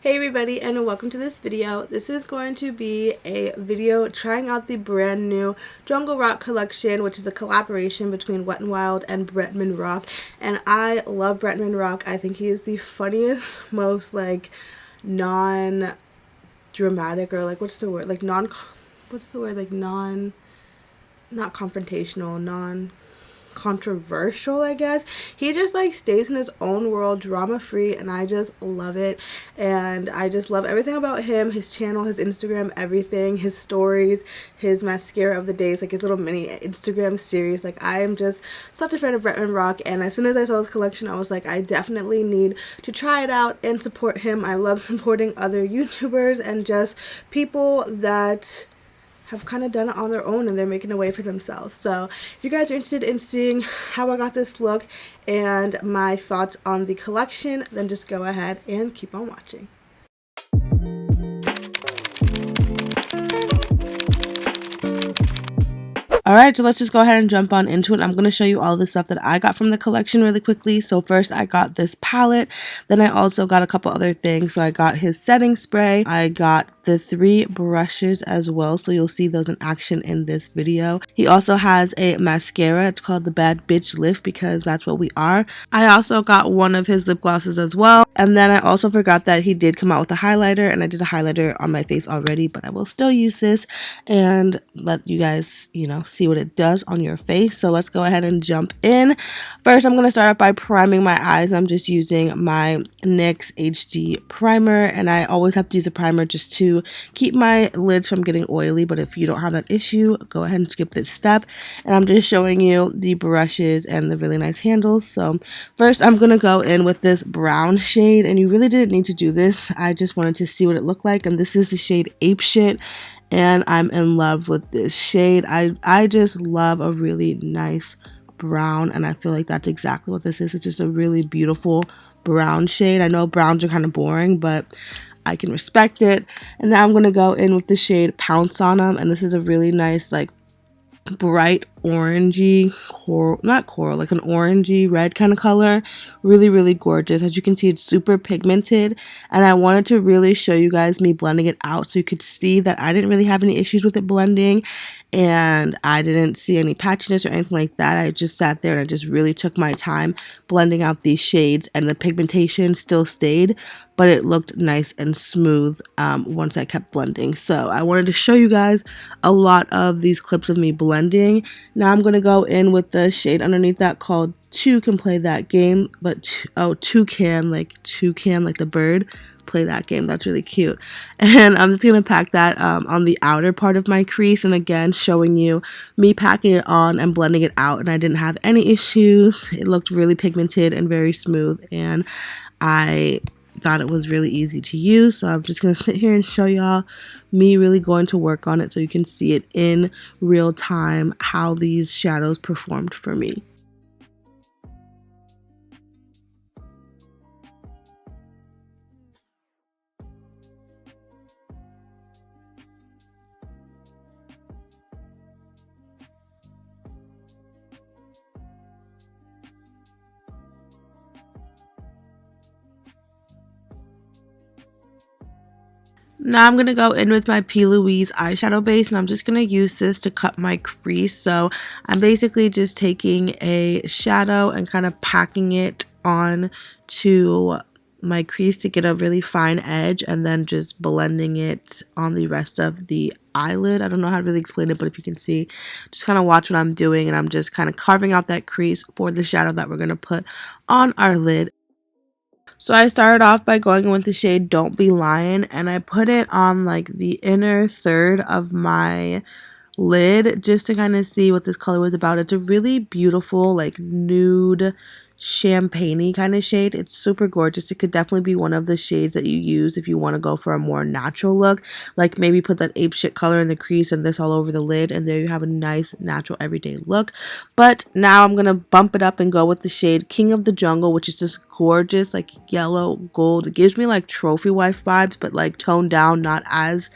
Hey everybody, and welcome to this video. This is going to be a video trying out the brand new Jungle Rock collection, which is a collaboration between WETNWILD and Bretman Rock. And I love Bretman Rock. I think he is the funniest, most non-dramatic, or what's the word? Not confrontational, controversial, I guess. He just stays in his own world, drama free, and I just love it. And I just love everything about him, his channel, his Instagram, everything, his stories, his mascara of the days, his little mini Instagram series. I am just such a fan of Bretman Rock, and as soon as I saw this collection, I was like, I definitely need to try it out and support him. I love supporting other YouTubers and just people that have kind of done it on their own and they're making a way for themselves. So if you guys are interested in seeing how I got this look and my thoughts on the collection, then just go ahead and keep on watching. Alright, so let's just go ahead and jump on into it. I'm going to show you all the stuff that I got from the collection really quickly. So first I got this palette, then I also got a couple other things. So I got his setting spray, I got the 3 brushes as well, so you'll see those in action in this video. He also has a mascara, it's called the Bad Bitch Lift because that's what we are. I also got one of his lip glosses as well, and then I also forgot that he did come out with a highlighter, and I did a highlighter on my face already, but I will still use this and let you guys, see what it does on your face. So let's go ahead and jump in. First, I'm going to start off by priming my eyes. I'm just using my NYX HD primer, and I always have to use a primer just to keep my lids from getting oily, but if you don't have that issue, go ahead and skip this step. And I'm just showing you the brushes and the really nice handles. So first I'm going to go in with this brown shade, and you really didn't need to do this. I just wanted to see what it looked like, and this is the shade Ape Shit. And I'm in love with this shade. I just love a really nice brown, and I feel like that's exactly what this is. It's just a really beautiful brown shade. I know browns are kind of boring, but I can respect it. And now I'm going to go in with the shade Pounce on 'em, and this is a really nice bright orangey coral, not coral, an orangey red kind of color. Really gorgeous. As you can see, it's super pigmented, and I wanted to really show you guys me blending it out so you could see that I didn't really have any issues with it blending, and I didn't see any patchiness or anything like that. I just sat there and I just really took my time blending out these shades, and the pigmentation still stayed, but it looked nice and smooth once I kept blending. So I wanted to show you guys a lot of these clips of me blending. Now I'm going to go in with the shade underneath that called Two Can Play That Game, but toucan, like the bird, play that game. That's really cute. And I'm just going to pack that on the outer part of my crease, and again showing you me packing it on and blending it out, and I didn't have any issues. It looked really pigmented and very smooth, and I thought it was really easy to use. So I'm just going to sit here and show y'all me really going to work on it so you can see it in real time how these shadows performed for me. Now I'm going to go in with my P. Louise eyeshadow base, and I'm just going to use this to cut my crease. So I'm basically just taking a shadow and kind of packing it on to my crease to get a really fine edge, and then just blending it on the rest of the eyelid. I don't know how to really explain it, but if you can see, just kind of watch what I'm doing, and I'm just kind of carving out that crease for the shadow that we're going to put on our lid. So I started off by going with the shade Don't Be Lying, and I put it on the inner third of my lid just to kind of see what this color was about. It's a really beautiful nude champagne-y kind of shade. It's super gorgeous. It could definitely be one of the shades that you use if you want to go for a more natural look, maybe put that ape shit color in the crease and this all over the lid, and there you have a nice natural everyday look. But now I'm gonna bump it up and go with the shade King of the Jungle, which is just gorgeous, yellow gold. It gives me trophy wife vibes, but toned down, not as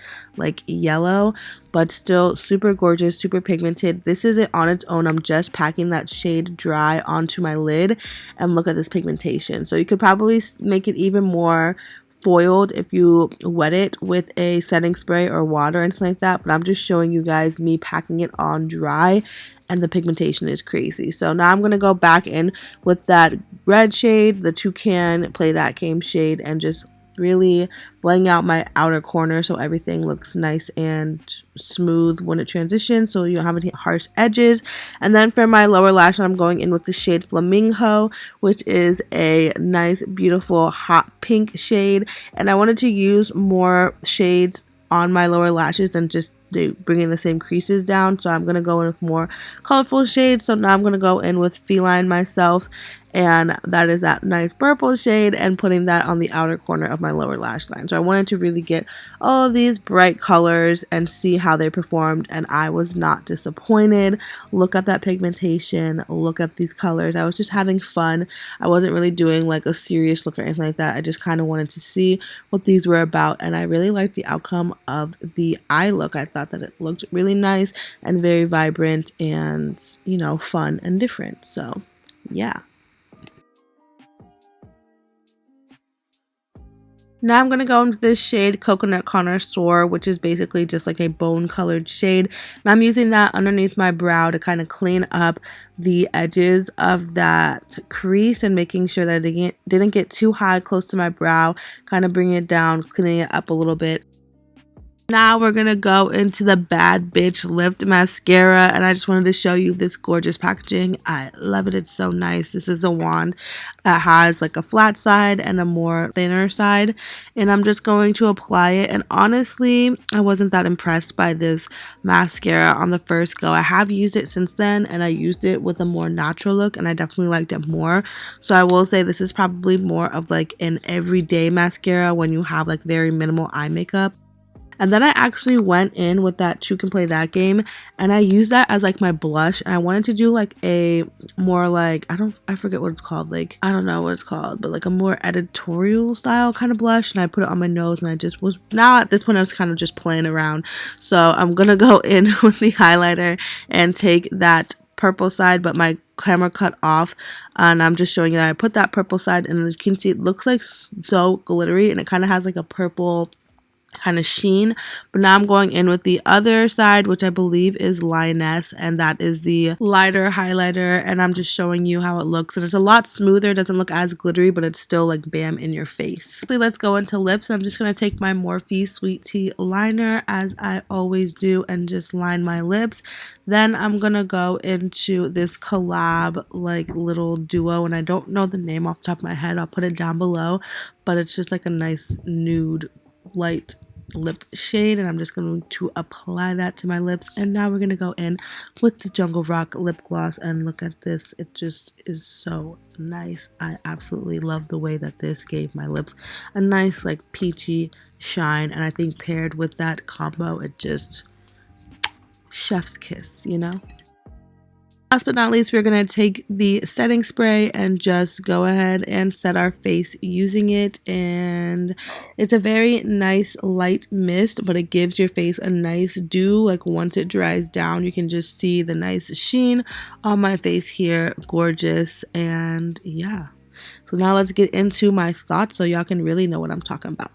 yellow, but still super gorgeous, super pigmented. This is it on its own. I'm just packing that shade dry onto my lid, and look at this pigmentation. So you could probably make it even more foiled if you wet it with a setting spray or water or anything like that, but I'm just showing you guys me packing it on dry, and the pigmentation is crazy. So now I'm going to go back in with that red shade, the Toucan Play That Game shade, and just really blending out my outer corner so everything looks nice and smooth when it transitions, so you don't have any harsh edges. And then for my lower lash, I'm going in with the shade Flamingo, which is a nice, beautiful, hot pink shade. And I wanted to use more shades on my lower lashes than just bringing the same creases down, so I'm going to go in with more colorful shades. So now I'm going to go in with Feline Myself, and that is that nice purple shade, and putting that on the outer corner of my lower lash line. So I wanted to really get all of these bright colors and see how they performed, and I was not disappointed. Look at that pigmentation, look at these colors. I was just having fun. I wasn't really doing like a serious look or anything like that. I just kind of wanted to see what these were about, and I really liked the outcome of the eye look. I thought that it looked really nice and very vibrant and, you know, fun and different. So yeah. Now I'm going to go into this shade Coconut Connoisseur, which is basically just like a bone colored shade. And I'm using that underneath my brow to kind of clean up the edges of that crease and making sure that it didn't get too high close to my brow, kind of bringing it down, cleaning it up a little bit. Now we're going to go into the Bad Bitch Lift Mascara, and I just wanted to show you this gorgeous packaging. I love it. It's so nice. This is a wand that has like a flat side and a more thinner side, and I'm just going to apply it. And honestly, I wasn't that impressed by this mascara on the first go. I have used it since then, and I used it with a more natural look, and I definitely liked it more. So I will say this is probably more of like an everyday mascara when you have like very minimal eye makeup. And then I actually went in with that You Can Play That Game, and I used that as like my blush, and I wanted to do like a more like, I forget what it's called, like, I don't know what it's called, but like a more editorial style kind of blush, and I put it on my nose, and I just was, now at this point I was kind of just playing around. So I'm gonna go in with the highlighter and take that purple side, but my camera cut off, and I'm just showing you that I put that purple side, and as you can see, it looks like so glittery, and it kind of has like a purple kind of sheen. But now I'm going in with the other side, which I believe is Lioness, and that is the lighter highlighter, and I'm just showing you how it looks, and it's a lot smoother. It doesn't look as glittery, but it's still like bam in your face. Let's go into lips. I'm just going to take my Morphe Sweet Tea liner, as I always do, and just line my lips. Then I'm going to go into this collab like little duo, and I don't know the name off the top of my head. I'll put it down below, but it's just like a nice nude light lip shade, and I'm just going to apply that to my lips. And now we're going to go in with the Jungle Rock lip gloss, and look at this. It just is so nice. I absolutely love the way that this gave my lips a nice like peachy shine, and I think paired with that combo, it just chef's kiss, you know. Last but not least, we're going to take the setting spray and just go ahead and set our face using it. And it's a very nice light mist, but it gives your face a nice dew. Like once it dries down, you can just see the nice sheen on my face here. Gorgeous. And yeah. So now let's get into my thoughts so y'all can really know what I'm talking about.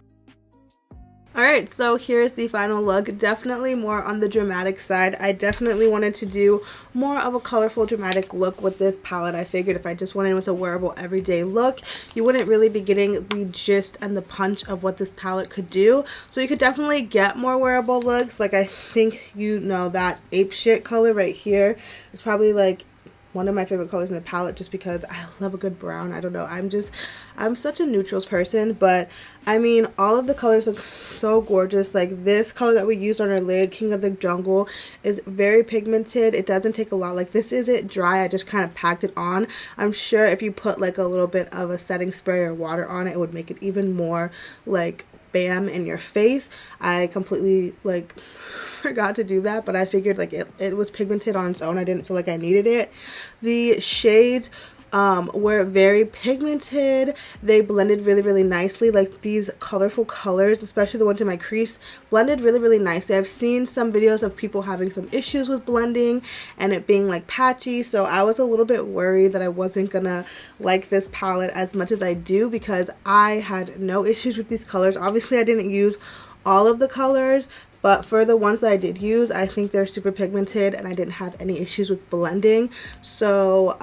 Alright, so here's the final look. Definitely more on the dramatic side. I definitely wanted to do more of a colorful, dramatic look with this palette. I figured if I just went in with a wearable, everyday look, you wouldn't really be getting the gist and the punch of what this palette could do. So you could definitely get more wearable looks. Like I think, you know, that ape shit color right here is probably like one of my favorite colors in the palette, just because I love a good brown. I don't know, I'm such a neutrals person, but I mean, all of the colors look so gorgeous. Like this color that we used on our lid, King of the Jungle, is very pigmented. It doesn't take a lot. Like this isn't dry. I just kind of packed it on. I'm sure if you put like a little bit of a setting spray or water on it, it would make it even more like bam in your face. I completely like forgot to do that, but I figured like it was pigmented on its own. I didn't feel like I needed it. The shades were very pigmented. They blended really nicely. Like these colorful colors, especially the ones in my crease, blended really nicely. I've seen some videos of people having some issues with blending and it being like patchy, so I was a little bit worried that I wasn't gonna like this palette as much as I do, because I had no issues with these colors. Obviously I didn't use all of the colors, but for the ones that I did use, I think they're super pigmented and I didn't have any issues with blending. So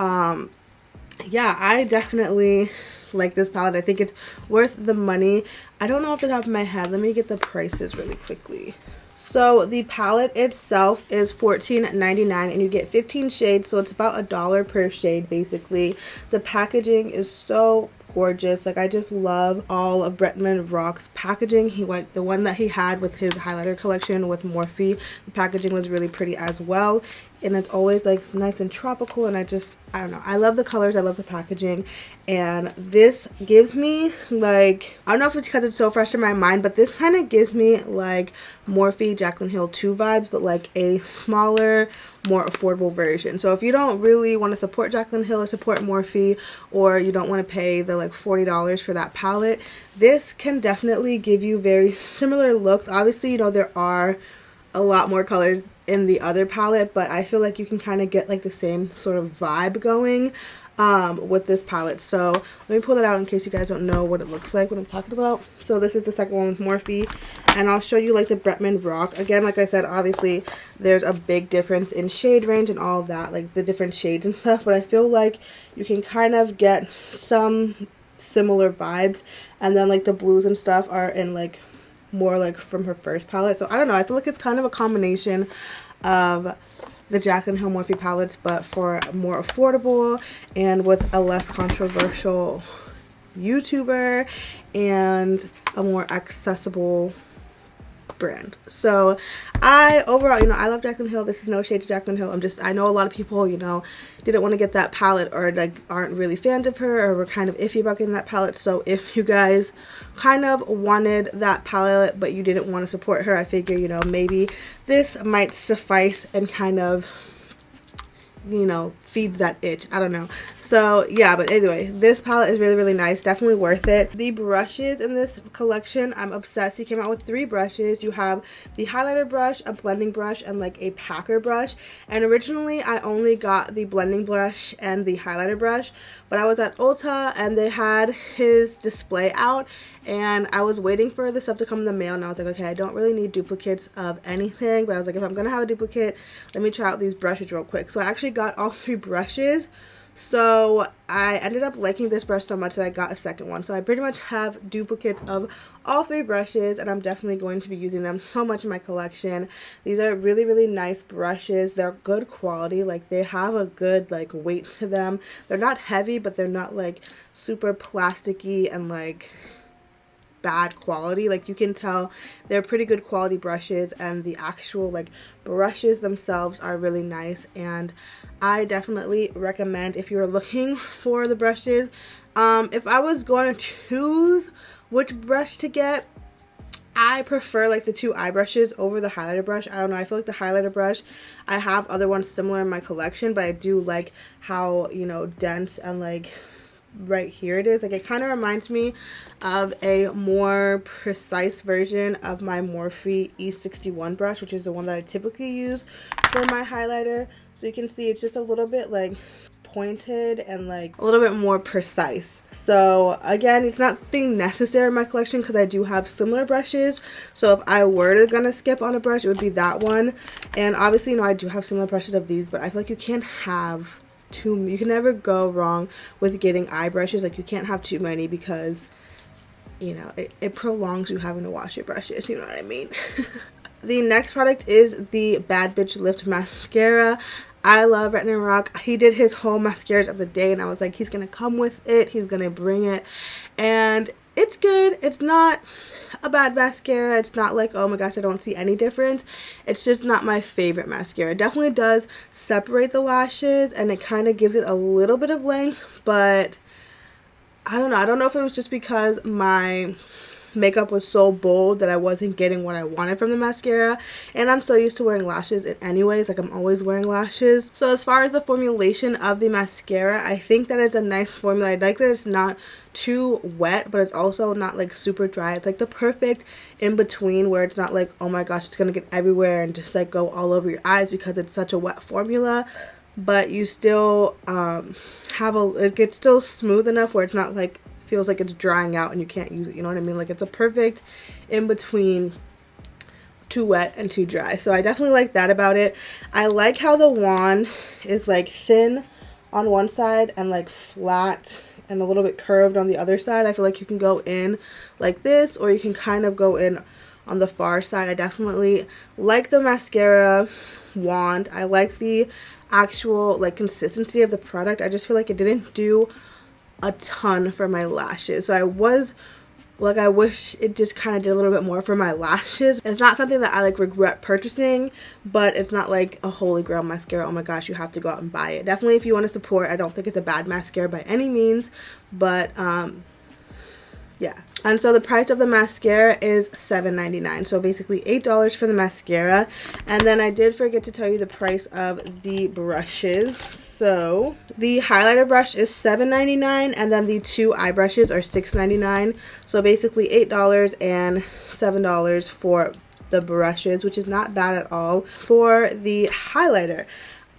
yeah, I definitely like this palette. I think it's worth the money. I don't know off the top of my head. Let me get the prices really quickly. So the palette itself is $14.99 and you get 15 shades, so it's about $1 per shade basically. The packaging is so gorgeous. Like, I just love all of Bretman Rock's packaging. He went the one that he had with his highlighter collection with Morphe. The packaging was really pretty as well, and it's always like nice and tropical, and I don't know, I love the colors, I love the packaging, and this gives me like, I don't know if it's because it's so fresh in my mind, but this kind of gives me like Morphe Jaclyn Hill 2 vibes, but like a smaller, more affordable version. So if you don't really want to support Jaclyn Hill or support Morphe, or you don't want to pay the like $40 for that palette, this can definitely give you very similar looks. Obviously, you know, there are a lot more colors in the other palette, but I feel like you can kind of get like the same sort of vibe going with this palette. So let me pull that out in case you guys don't know what it looks like, what I'm talking about. So this is the second one with Morphe, and I'll show you like the Bretman Rock. Again, like I said, obviously there's a big difference in shade range and all of that, like the different shades and stuff, but I feel like you can kind of get some similar vibes, and then like the blues and stuff are in like more like from her first palette. So I don't know, I feel like it's kind of a combination of the Jaclyn Hill Morphe palettes, but for more affordable and with a less controversial YouTuber and a more accessible brand. So I overall, you know, I love Jaclyn Hill. This is no shade to Jaclyn Hill. I know a lot of people, you know, didn't want to get that palette, or like aren't really fans of her, or were kind of iffy about getting that palette. So if you guys kind of wanted that palette but you didn't want to support her, I figure, you know, maybe this might suffice and kind of, you know, feed that itch. I don't know. So yeah, but anyway, this palette is really nice, definitely worth it. The brushes in this collection, I'm obsessed. He came out with 3 brushes. You have the highlighter brush, a blending brush, and like a packer brush. And originally I only got the blending brush and the highlighter brush, but I was at Ulta and they had his display out, and I was waiting for the stuff to come in the mail, and I was like, okay, I don't really need duplicates of anything, but I was like, if I'm gonna have a duplicate, let me try out these brushes real quick. So I actually got all 3 brushes. So I ended up liking this brush so much that I got a second one. So I pretty much have duplicates of all 3 brushes, and I'm definitely going to be using them so much in my collection. These are really nice brushes. They're good quality. Like, they have a good like weight to them. They're not heavy, but they're not like super plasticky and like bad quality. Like, you can tell they're pretty good quality brushes, and the actual like brushes themselves are really nice, and I definitely recommend if you're looking for the brushes. If I was going to choose which brush to get, I prefer like the 2 eye brushes over the highlighter brush. I don't know, I feel like the highlighter brush, I have other ones similar in my collection, but I do like how, you know, dense and like right here it is. Like, it kind of reminds me of a more precise version of my Morphe E61 brush, which is the one that I typically use for my highlighter. So you can see it's just a little bit like pointed and like a little bit more precise. So again, it's nothing necessary in my collection because I do have similar brushes. So if I were to gonna skip on a brush, it would be that one. And obviously, you know, I do have similar brushes of these, but I feel like you can't have you can never go wrong with getting eye brushes. Like, you can't have too many because, you know, it prolongs you having to wash your brushes, you know what I mean? The next product is the Bad Bitch Lift Mascara. I love Bretman Rock. He did his whole mascaras of the day, and I was like, he's gonna come with it, he's gonna bring it, and it's good. It's not a bad mascara. It's not like, oh my gosh, I don't see any difference. It's just not my favorite mascara. It definitely does separate the lashes, and it kind of gives it a little bit of length, but I don't know. I don't know if it was just because my makeup was so bold that I wasn't getting what I wanted from the mascara, and I'm so used to wearing lashes anyways, like I'm always wearing lashes. So as far as the formulation of the mascara, I think that it's a nice formula. I like that it's not too wet, but it's also not like super dry. It's like the perfect in between where it's not like, oh my gosh, it's gonna get everywhere and just like go all over your eyes because it's such a wet formula, but you still it gets still smooth enough where it's not like feels like it's drying out and you can't use it, you know what I mean? Like it's a perfect in between, too wet and too dry. So I definitely like that about it. I like how the wand is like thin on one side and like flat and a little bit curved on the other side. I feel like you can go in like this, or you can kind of go in on the far side. I definitely like the mascara wand. I like the actual like consistency of the product. I just feel like it didn't do a ton for my lashes. So I was like, I wish it just kind of did a little bit more for my lashes. It's not something that I like regret purchasing, but it's not like a holy grail mascara. Oh my gosh, you have to go out and buy it. Definitely if you want to support, I don't think it's a bad mascara by any means, but yeah. And so the price of the mascara is $7.99, so basically $8 for the mascara. And then I did forget to tell you the price of the brushes. So the highlighter brush is $7.99, and then the two eye brushes are $6.99. So basically $8 and $7 for the brushes, which is not bad at all. For the highlighter,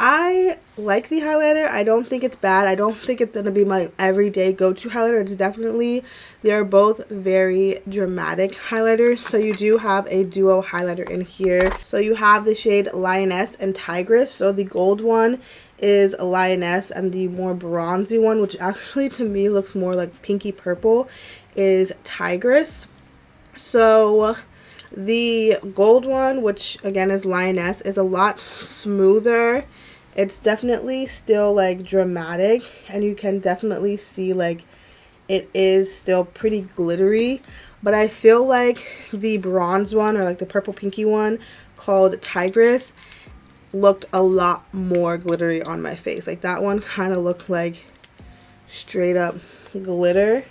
I like the highlighter. I don't think it's bad. I don't think it's going to be my everyday go-to highlighter. It's definitely, they're both very dramatic highlighters. So you do have a duo highlighter in here. So you have the shade Lioness and Tigress. So the gold one is a Lioness, and the more bronzy one, which actually to me looks more like pinky purple, is Tigress. So the gold one, which again is Lioness, is a lot smoother. It's definitely still like dramatic, and you can definitely see like it is still pretty glittery, but I feel like the bronze one, or like the purple pinky one called Tigress, looked a lot more glittery on my face. Like that one kind of looked like straight up glitter.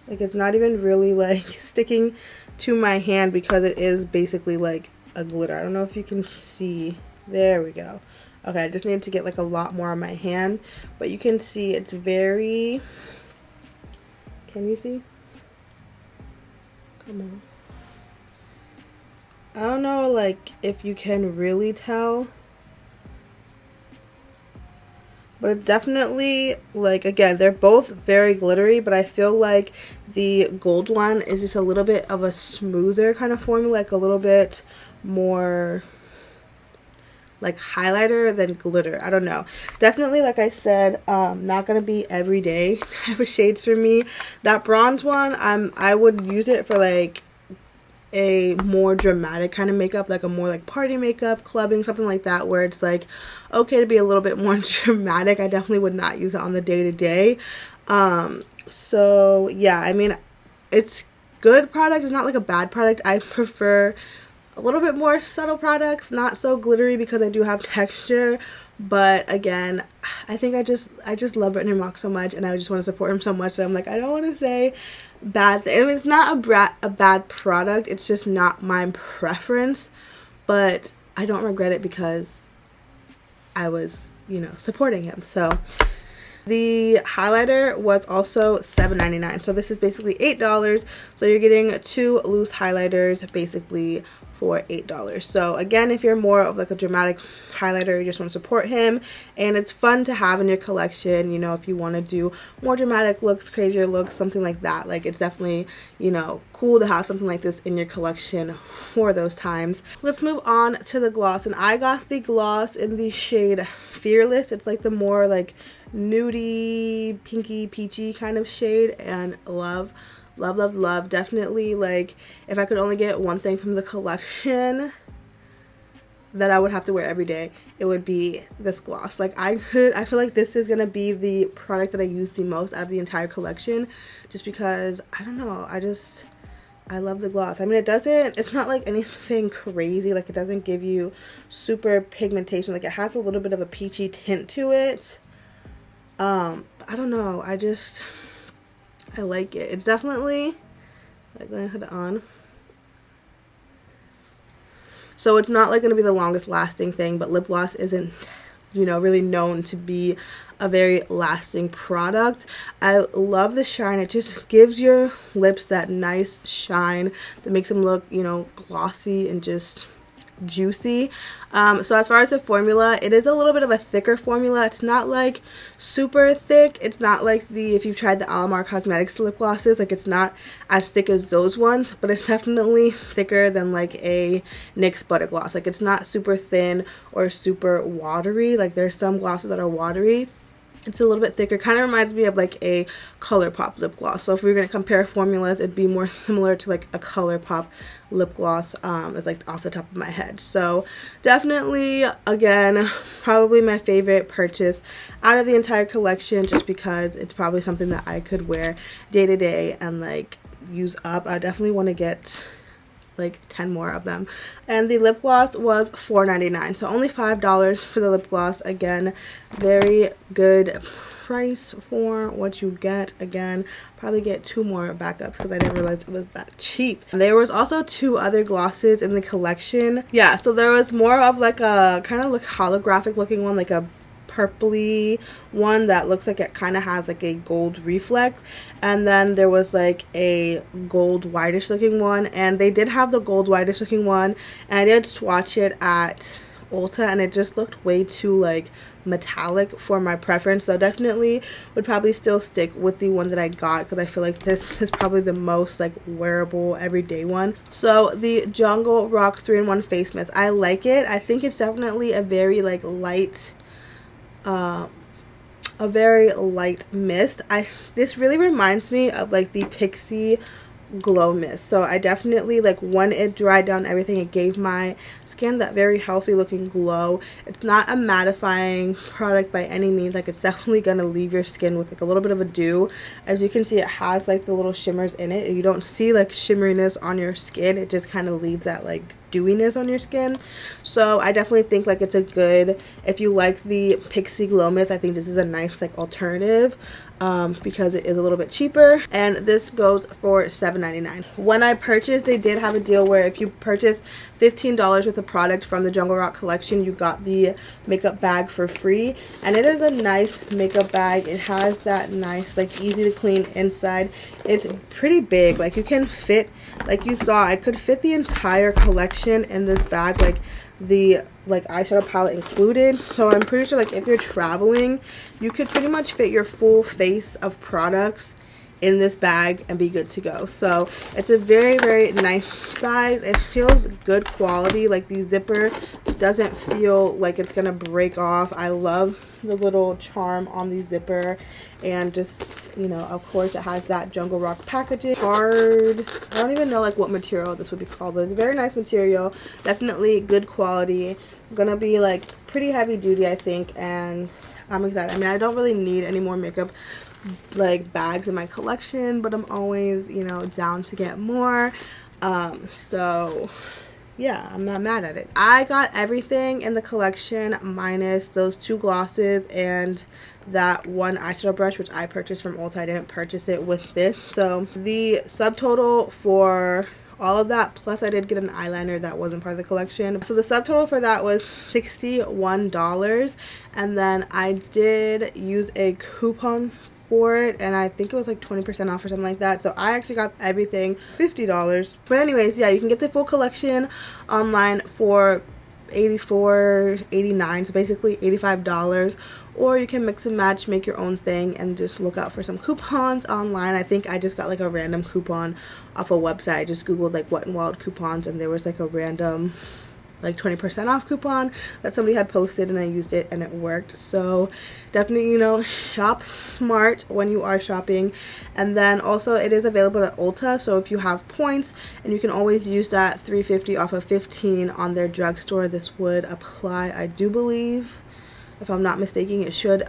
Like it's not even really like sticking to my hand because it is basically like a glitter. I don't know if you can see. There we go. Okay, I just need to get like a lot more on my hand, but you can see it's very, can you see? Come on. I don't know like if you can really tell, but it's definitely like, again, they're both very glittery, but I feel like the gold one is just a little bit of a smoother kind of formula, like a little bit more like highlighter than glitter. I don't know. Definitely, like I said, not gonna be everyday type of shades for me. That bronze one, I would use it for like a more dramatic kind of makeup, like a more like party makeup, clubbing, something like that, where it's like okay to be a little bit more dramatic. I definitely would not use it on the day-to-day. So yeah, I mean, it's good product. It's not like a bad product. I prefer a little bit more subtle products, not so glittery, because I do have texture. But again, I think I just love Bretman Rock so much, and I just want to support him so much that I'm like, I don't want to say bad thing. I mean, it's not a bad product, it's just not my preference, but I don't regret it because I was, you know, supporting him. So the highlighter was also $7.99, so this is basically $8. So you're getting two loose highlighters basically for $8. So again, if you're more of like a dramatic highlighter, you just want to support him, and it's fun to have in your collection, you know, if you want to do more dramatic looks, crazier looks, something like that. Like it's definitely, you know, cool to have something like this in your collection for those times. Let's move on to the gloss, and I got the gloss in the shade Fearless. It's like the more like nudie, pinky, peachy kind of shade, and love. Definitely, like, if I could only get one thing from the collection that I would have to wear every day, it would be this gloss. Like, I feel like this is gonna be the product that I use the most out of the entire collection, just because, I don't know, I love the gloss. I mean, it's not like anything crazy, like it doesn't give you super pigmentation, like it has a little bit of a peachy tint to it. I don't know, I like it. It's definitely Like, let me put it on. So it's not like going to be the longest lasting thing, but lip gloss isn't, you know, really known to be a very lasting product. I love the shine. It just gives your lips that nice shine that makes them look, you know, glossy and just juicy. So as far as the formula, it is a little bit of a thicker formula. It's not like super thick. It's not like if you've tried the Alamar Cosmetics lip glosses, like it's not as thick as those ones, but it's definitely thicker than like a NYX butter gloss. Like it's not super thin or super watery. Like there's some glosses that are watery. It's a little bit thicker. Kind of reminds me of like a ColourPop lip gloss. So if we were going to compare formulas, it'd be more similar to like a ColourPop lip gloss. It's like off the top of my head. So definitely, again, probably my favorite purchase out of the entire collection, just because it's probably something that I could wear day to day and like use up. I definitely want to get like 10 more of them. And the lip gloss was $4.99, so only $5 for the lip gloss. Again, very good price for what you get. Again, probably get 2 more backups because I didn't realize it was that cheap. And there was also 2 other glosses in the collection. Yeah, so there was more of like a kind of like holographic looking one, like a purpley one that looks like it kind of has like a gold reflect, and then there was like a gold whitish looking one, and they did have the gold whitish looking one, and I did swatch it at Ulta and it just looked way too like metallic for my preference. So definitely would probably still stick with the one that I got because I feel like this is probably the most like wearable everyday one. So the Jungle Rock 3-in-1 face mist, I like it. I think it's definitely a very like light a very light mist. This really reminds me of like the Pixie glow mist. So I definitely like when it dried down everything, it gave my skin that very healthy looking glow. It's not a mattifying product by any means. Like it's definitely gonna leave your skin with like a little bit of a dew. As you can see, it has like the little shimmers in it. You don't see like shimmeriness on your skin. It just kind of leaves that like dewiness on your skin. So I definitely think like it's a good, if you like the Pixie glow mist, I think this is a nice like alternative because it is a little bit cheaper, and this goes for $7.99. When I purchased, they did have a deal where if you purchase $15 worth of product from the Jungle Rock collection, you got the makeup bag for free, and it is a nice makeup bag. It has that nice like easy to clean inside. It's pretty big, like you can fit, like you saw, I could fit the entire collection in this bag, like the eyeshadow palette included. So I'm pretty sure like if you're traveling, you could pretty much fit your full face of products in this bag and be good to go. So it's a very, very nice size. It feels good quality. Like the zipper doesn't feel like it's gonna break off. I love the little charm on the zipper, and just, you know, of course it has that Jungle Rock packaging. Hard, I don't even know like what material this would be called, but it's a very nice material, definitely good quality. Gonna be like pretty heavy duty, I think, and I'm excited. I mean, I don't really need any more makeup like bags in my collection, but I'm always, you know, down to get more. So yeah, I'm not mad at it. I got everything in the collection minus those 2 glosses and that one eyeshadow brush, which I purchased from Ulta. I didn't purchase it with this. So the subtotal for all of that, plus I did get an eyeliner that wasn't part of the collection. So the subtotal for that was $61, and then I did use a coupon for it, and I think it was like 20% off or something like that. So I actually got everything $50. But anyways, yeah, you can get the full collection online for $84.89, so basically $85, or you can mix and match, make your own thing, and just look out for some coupons online. I think I just got like a random coupon off a website. I just googled like WETNWILD coupons, and there was like a random like 20% off coupon that somebody had posted, and I used it and it worked. So definitely, you know, shop smart when you are shopping. And then also it is available at Ulta, so if you have points, and you can always use that $3.50 off of $15 on their drugstore, this would apply, I do believe. If I'm not mistaken, it should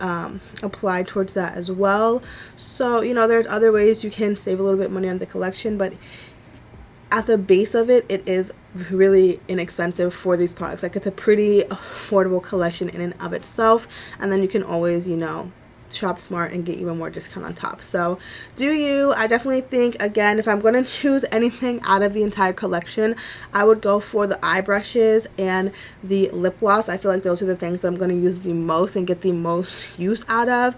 apply towards that as well. So, you know, there's other ways you can save a little bit money on the collection, but at the base of it, it is really inexpensive for these products. Like, it's a pretty affordable collection in and of itself, and then you can always, you know, shop smart and get even more discount on top. So do you. I definitely think, again, if I'm going to choose anything out of the entire collection, I would go for the eye brushes and the lip gloss. I feel like those are the things that I'm going to use the most and get the most use out of.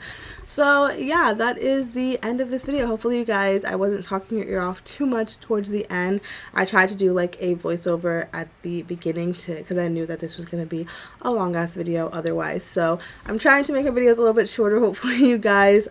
So yeah, that is the end of this video. Hopefully you guys, I wasn't talking your ear off too much towards the end. I tried to do like a voiceover at the beginning because I knew that this was going to be a long ass video otherwise. So I'm trying to make my videos a little bit shorter. Hopefully you guys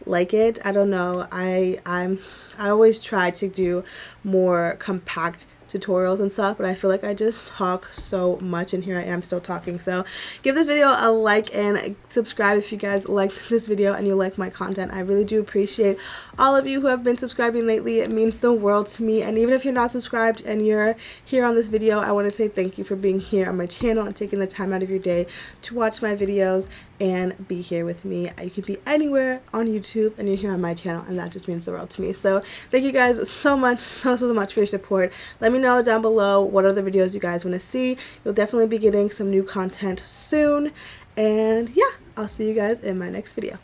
like it. I don't know. I always try to do more compact tutorials and stuff, but I feel like I just talk so much, and here I am still talking. So give this video a like and subscribe if you guys liked this video and you like my content. I really do appreciate all of you who have been subscribing lately. It means the world to me. And even if you're not subscribed and you're here on this video, I want to say thank you for being here on my channel and taking the time out of your day to watch my videos and be here with me. You could be anywhere on YouTube and you're here on my channel, and that just means the world to me. So thank you guys so much, so much for your support. Let me know down below what other videos you guys want to see. You'll definitely be getting some new content soon. And yeah, I'll see you guys in my next video.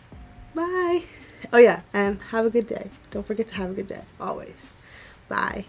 Bye. Oh yeah, and have a good day. Don't forget to have a good day, always. Bye.